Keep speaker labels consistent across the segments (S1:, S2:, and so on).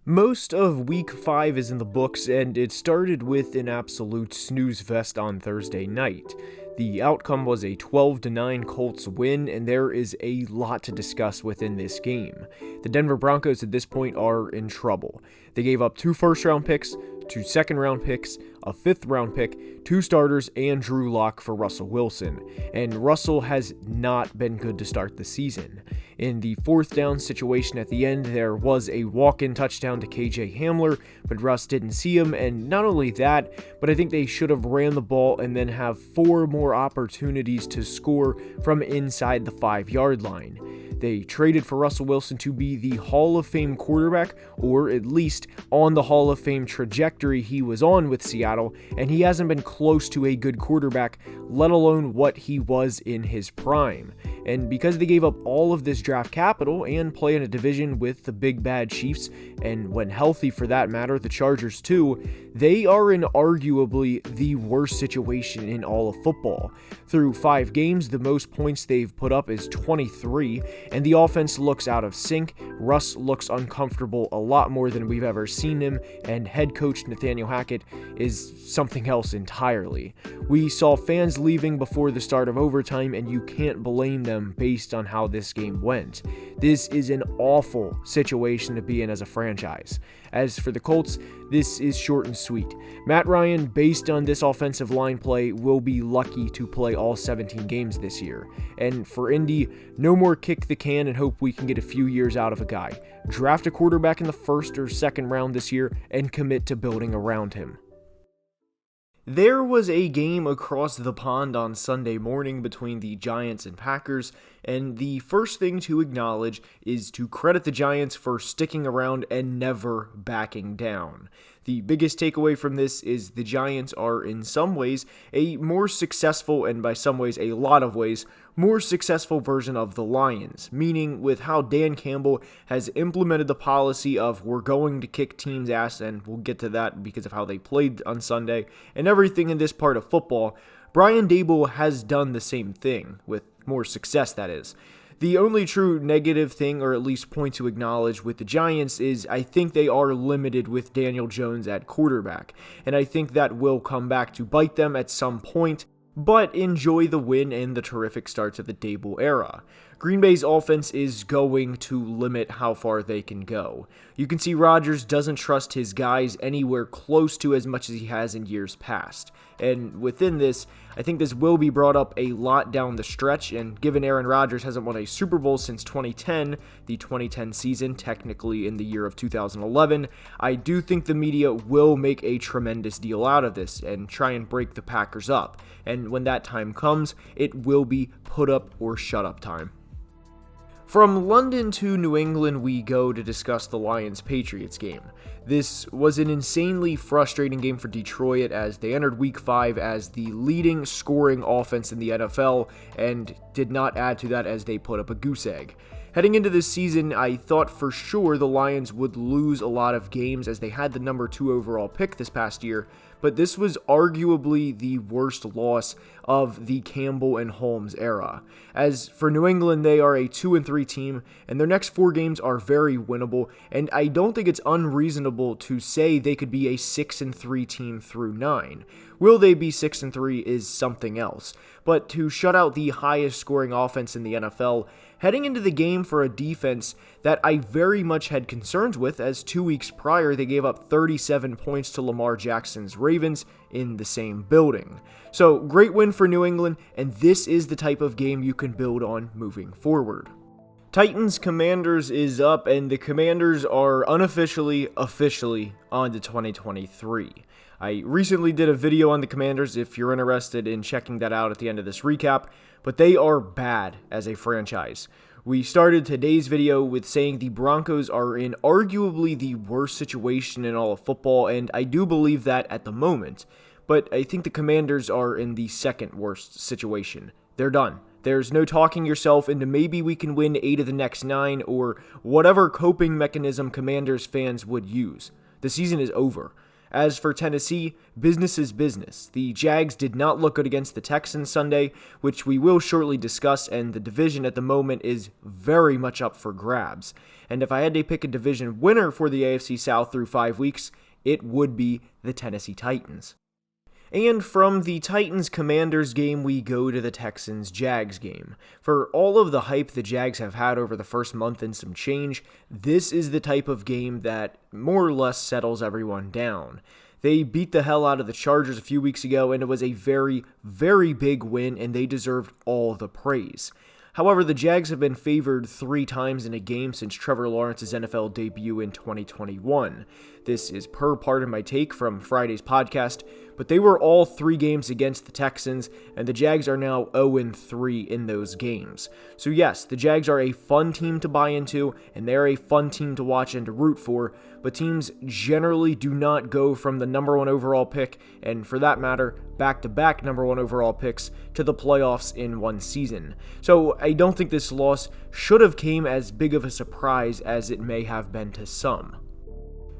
S1: Most of Week 5 is in the books, and it started with an absolute snooze fest on Thursday night. The outcome was a 12-9 Colts win, and there is a lot to discuss within this game. The Denver Broncos at this point are in trouble. They gave up 2 first-round picks, 2 second-round picks, a 5th-round pick, 2 starters, and Drew Lock for Russell Wilson. And Russell has not been good to start the season. In the 4th down situation at the end, there was a walk-in touchdown to KJ Hamler, but Russ didn't see him, and not only that, but I think they should have ran the ball and then have 4 more opportunities to score from inside the 5-yard line. They traded for Russell Wilson to be the Hall of Fame quarterback, or at least on the Hall of Fame trajectory he was on with Seattle, and he hasn't been close to a good quarterback, let alone what he was in his prime. And because they gave up all of this draft capital and play in a division with the big bad Chiefs, and when healthy for that matter, the Chargers too, they are in arguably the worst situation in all of football. Through 5 games, the most points they've put up is 23, and the offense looks out of sync. Russ looks uncomfortable a lot more than we've ever seen him, and head coach Nathaniel Hackett is something else entirely. We saw fans leaving before the start of overtime, and you can't blame them based on how this game went. This is an awful situation to be in as a franchise. As for the Colts, this is short and sweet. Matt Ryan, based on this offensive line play, will be lucky to play all 17 games this year. And for Indy, no more kick the can and hope we can get a few years out of a guy. Draft a quarterback in the 1st or 2nd round this year and commit to building around him. There was a game across the pond on Sunday morning between the Giants and Packers, and the first thing to acknowledge is to credit the Giants for sticking around and never backing down. The biggest takeaway from this is the Giants are in some ways a more successful, and by some ways a lot of ways, more successful version of the Lions, meaning with how Dan Campbell has implemented the policy of we're going to kick teams' ass, and we'll get to that because of how they played on Sunday, and everything in this part of football, Brian Daboll has done the same thing, with more success that is. The only true negative thing, or at least point to acknowledge with the Giants, is I think they are limited with Daniel Jones at quarterback, and I think that will come back to bite them at some point, but enjoy the win and the terrific start to the Daboll era. Green Bay's offense is going to limit how far they can go. You can see Rodgers doesn't trust his guys anywhere close to as much as he has in years past. And within this, I think this will be brought up a lot down the stretch, and given Aaron Rodgers hasn't won a Super Bowl since 2010, the 2010 season, technically in the year of 2011, I do think the media will make a tremendous deal out of this and try and break the Packers up. And when that time comes, it will be put up or shut up time. From London to New England we go to discuss the Lions-Patriots game. This was an insanely frustrating game for Detroit as they entered Week 5 as the leading scoring offense in the NFL and did not add to that as they put up a goose egg. Heading into this season, I thought for sure the Lions would lose a lot of games as they had the number 2 overall pick this past year, but this was arguably the worst loss of the Campbell and Holmes era. As for New England, they are a 2-3 team, and their next 4 games are very winnable, and I don't think it's unreasonable to say they could be a 6-3 team through 9. Will they be 6-3 is something else, but to shut out the highest scoring offense in the NFL, heading into the game for a defense that I very much had concerns with, as 2 weeks prior they gave up 37 points to Lamar Jackson's Ravens in the same building. So great win for New England, and this is the type of game you can build on moving forward. Titans-Commanders is up, and the Commanders are officially on to 2023. I recently did a video on the Commanders if you're interested in checking that out at the end of this recap, but they are bad as a franchise. We started today's video with saying the Broncos are in arguably the worst situation in all of football, and I do believe that at the moment, but I think the Commanders are in the second worst situation. They're done. There's no talking yourself into maybe we can win 8 of the next 9 or whatever coping mechanism Commanders fans would use. The season is over. As for Tennessee, business is business. The Jags did not look good against the Texans Sunday, which we will shortly discuss, and the division at the moment is very much up for grabs. And if I had to pick a division winner for the AFC South through 5 weeks, it would be the Tennessee Titans. And from the Titans-Commanders game, we go to the Texans-Jags game. For all of the hype the Jags have had over the first month and some change, this is the type of game that more or less settles everyone down. They beat the hell out of the Chargers a few weeks ago, and it was a very, very big win, and they deserved all the praise. However, the Jags have been favored 3 times in a game since Trevor Lawrence's NFL debut in 2021. This is per part of my take from Friday's podcast, but they were all 3 games against the Texans, and the Jags are now 0-3 in those games. So yes, the Jags are a fun team to buy into, and they're a fun team to watch and to root for, but teams generally do not go from the number 1 overall pick, and for that matter, back-to-back number 1 overall picks, to the playoffs in one season. So I don't think this loss should have came as big of a surprise as it may have been to some.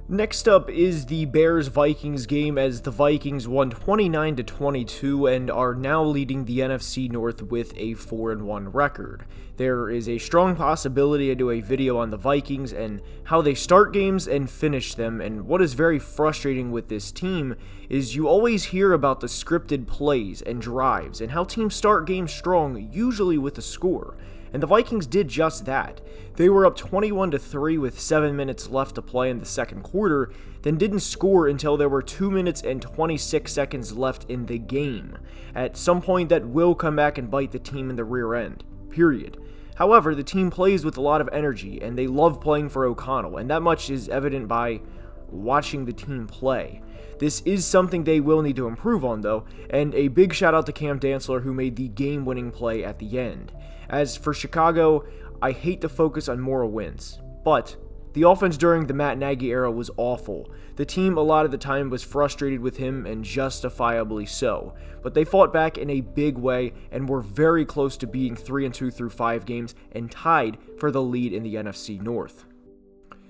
S1: Next up is the Bears-Vikings game, as the Vikings won 29-22 and are now leading the NFC North with a 4-1 record. There is a strong possibility I do a video on the Vikings and how they start games and finish them, and what is very frustrating with this team is you always hear about the scripted plays and drives and how teams start games strong, usually with a score. And the Vikings did just that. They were up 21-3 with 7 minutes left to play in the second quarter, then didn't score until there were 2 minutes and 26 seconds left in the game. At some point that will come back and bite the team in the rear end, period. However, the team plays with a lot of energy, and they love playing for O'Connell, and that much is evident by watching the team play. This is something they will need to improve on, though, and a big shout out to Cam Dantzler, who made the game-winning play at the end. As for Chicago, I hate to focus on moral wins, but the offense during the Matt Nagy era was awful. The team a lot of the time was frustrated with him, and justifiably so, but they fought back in a big way and were very close to being 3-2 through 5 games and tied for the lead in the NFC North.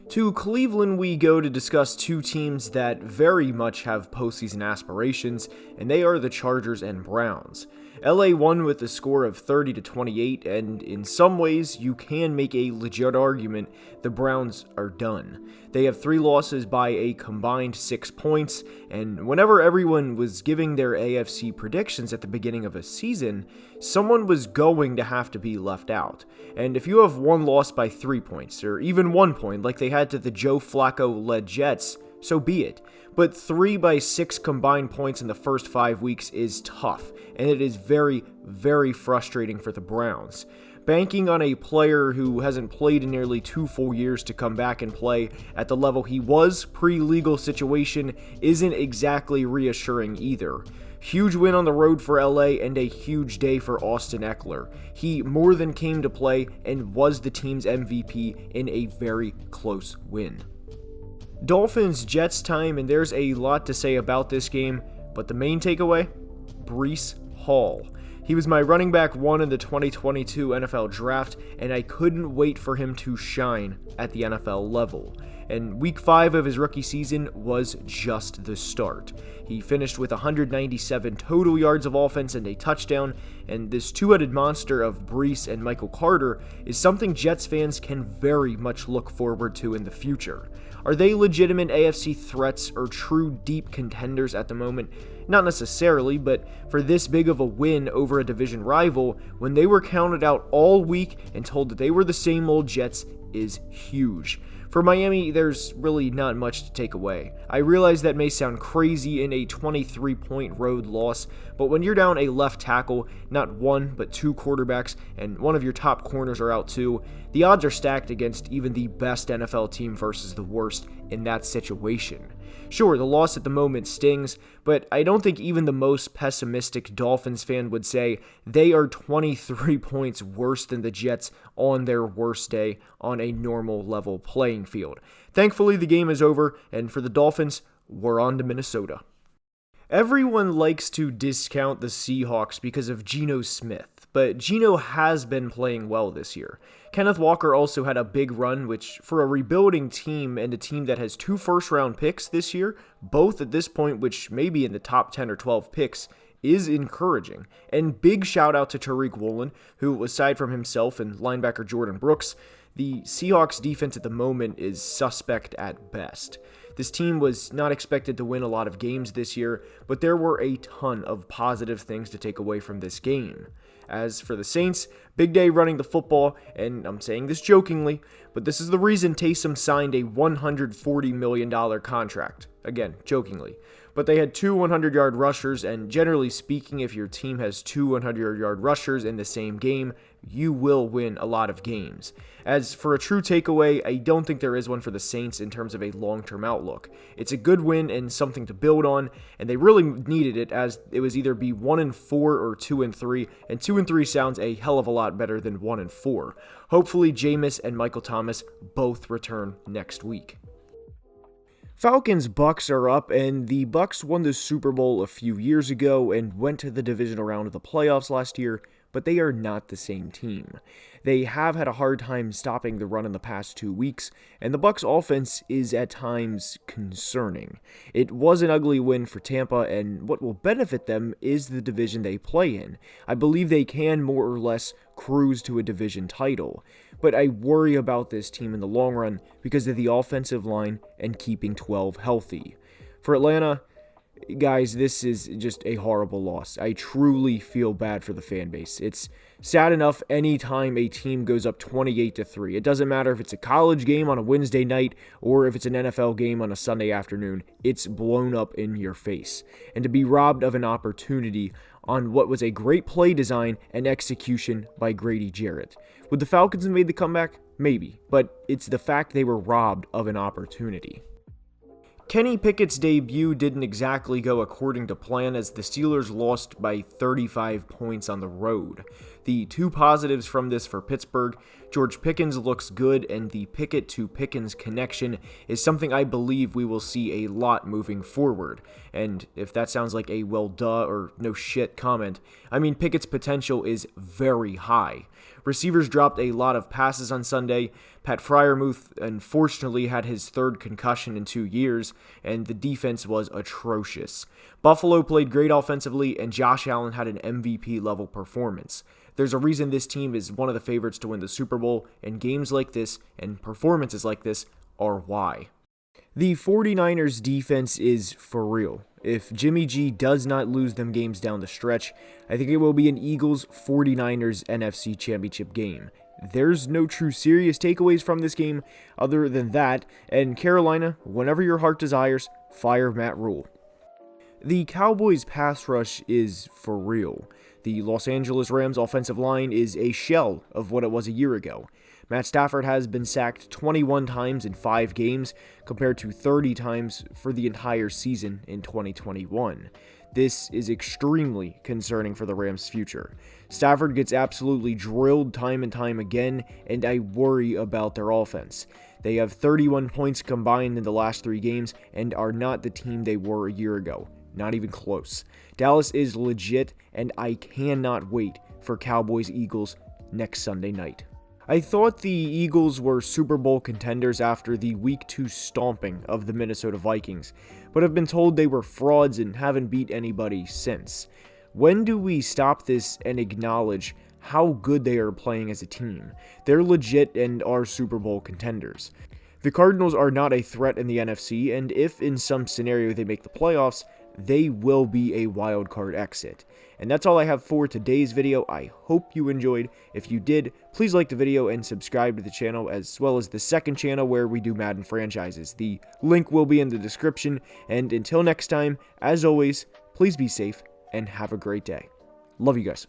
S1: To Cleveland we go to discuss 2 teams that very much have postseason aspirations, and they are the Chargers and Browns. LA won with a score of 30-28, and in some ways you can make a legit argument the Browns are done. They have 3 losses by a combined 6 points, and whenever everyone was giving their AFC predictions at the beginning of a season, someone was going to have to be left out. And if you have 1 loss by 3 points, or even 1 point like they had to the Joe Flacco-led Jets, so be it. But 3 by 6 combined points in the first 5 weeks is tough, and it is very, very frustrating for the Browns. Banking on a player who hasn't played in nearly 2 full years to come back and play at the level he was pre-legal situation isn't exactly reassuring either. Huge win on the road for LA and a huge day for Austin Eckler. He more than came to play and was the team's MVP in a very close win. Dolphins-Jets time, and there's a lot to say about this game, but the main takeaway? Breece Hall. He was my running back 1 in the 2022 NFL Draft, and I couldn't wait for him to shine at the NFL level. And week 5 of his rookie season was just the start. He finished with 197 total yards of offense and a touchdown, and this 2-headed monster of Breece and Michael Carter is something Jets fans can very much look forward to in the future. Are they legitimate AFC threats or true deep contenders at the moment? Not necessarily, but for this big of a win over a division rival, when they were counted out all week and told that they were the same old Jets, is huge. For Miami, there's really not much to take away. I realize that may sound crazy in a 23-point road loss, but when you're down a left tackle, not 1 but 2 quarterbacks, and one of your top corners are out too, the odds are stacked against even the best NFL team versus the worst in that situation. Sure, the loss at the moment stings, but I don't think even the most pessimistic Dolphins fan would say they are 23 points worse than the Jets on their worst day on a normal level playing field. Thankfully, the game is over, and for the Dolphins, we're on to Minnesota. Everyone likes to discount the Seahawks because of Geno Smith, but Geno has been playing well this year. Kenneth Walker also had a big run, which for a rebuilding team and a team that has 2 first-round picks this year, both at this point which may be in the top 10 or 12 picks, is encouraging. And big shout out to Tariq Woolen, who, aside from himself and linebacker Jordan Brooks, the Seahawks defense at the moment is suspect at best. This team was not expected to win a lot of games this year, but there were a ton of positive things to take away from this game. As for the Saints, big day running the football, and I'm saying this jokingly, but this is the reason Taysom signed a $140 million contract. Again, jokingly. But they had 2 100-yard rushers, and generally speaking, if your team has 2 100-yard rushers in the same game, you will win a lot of games. As for a true takeaway, I don't think there is one for the Saints in terms of a long-term outlook. It's a good win and something to build on, and they really needed it, as it was either be 1-4 or 2-3, and 2-3 sounds a hell of a lot better than 1-4. Hopefully, Jameis and Michael Thomas both return next week. Falcons-Bucks are up, and the Bucks won the Super Bowl a few years ago and went to the divisional round of the playoffs last year, but they are not the same team. They have had a hard time stopping the run in the past 2 weeks, and the Bucks offense is at times concerning. It was an ugly win for Tampa, and what will benefit them is the division they play in. I believe they can more or less cruise to a division title, but I worry about this team in the long run because of the offensive line and keeping 12 healthy. For Atlanta, guys, this is just a horrible loss. I truly feel bad for the fan base. It's sad enough anytime a team goes up 28-3. It doesn't matter if it's a college game on a Wednesday night or if it's an NFL game on a Sunday afternoon. It's blown up in your face. And to be robbed of an opportunity on what was a great play design and execution by Grady Jarrett. Would the Falcons have made the comeback? Maybe. But it's the fact they were robbed of an opportunity. Kenny Pickett's debut didn't exactly go according to plan, as the Steelers lost by 35 points on the road. The 2 positives from this for Pittsburgh: George Pickens looks good, and the Pickett to Pickens connection is something I believe we will see a lot moving forward. And if that sounds like a well duh or no shit comment, I mean Pickett's potential is very high. Receivers dropped a lot of passes on Sunday. Pat Freiermuth unfortunately had his 3rd concussion in 2 years, and the defense was atrocious. Buffalo played great offensively, and Josh Allen had an MVP-level performance. There's a reason this team is one of the favorites to win the Super Bowl, and games like this and performances like this are why. The 49ers defense is for real. If Jimmy G does not lose them games down the stretch, I think it will be an Eagles-49ers NFC Championship game. There's no true serious takeaways from this game other than that, and Carolina, whenever your heart desires, fire Matt Rule. The Cowboys' pass rush is for real. The Los Angeles Rams' offensive line is a shell of what it was a year ago. Matt Stafford has been sacked 21 times in 5 games, compared to 30 times for the entire season in 2021. This is extremely concerning for the Rams' future. Stafford gets absolutely drilled time and time again, and I worry about their offense. They have 31 points combined in the last 3 games and are not the team they were a year ago. Not even close. Dallas is legit, and I cannot wait for Cowboys-Eagles next Sunday night. I thought the Eagles were Super Bowl contenders after the Week 2 stomping of the Minnesota Vikings, but have been told they were frauds and haven't beat anybody since. When do we stop this and acknowledge how good they are playing as a team? They're legit and are Super Bowl contenders. The Cardinals are not a threat in the NFC, and if in some scenario they make the playoffs, they will be a wild card exit. And that's all I have for today's video. I hope you enjoyed. If you did, please like the video and subscribe to the channel, as well as the second channel where we do Madden franchises. The link will be in the description. And until next time, as always, please be safe and have a great day. Love you guys.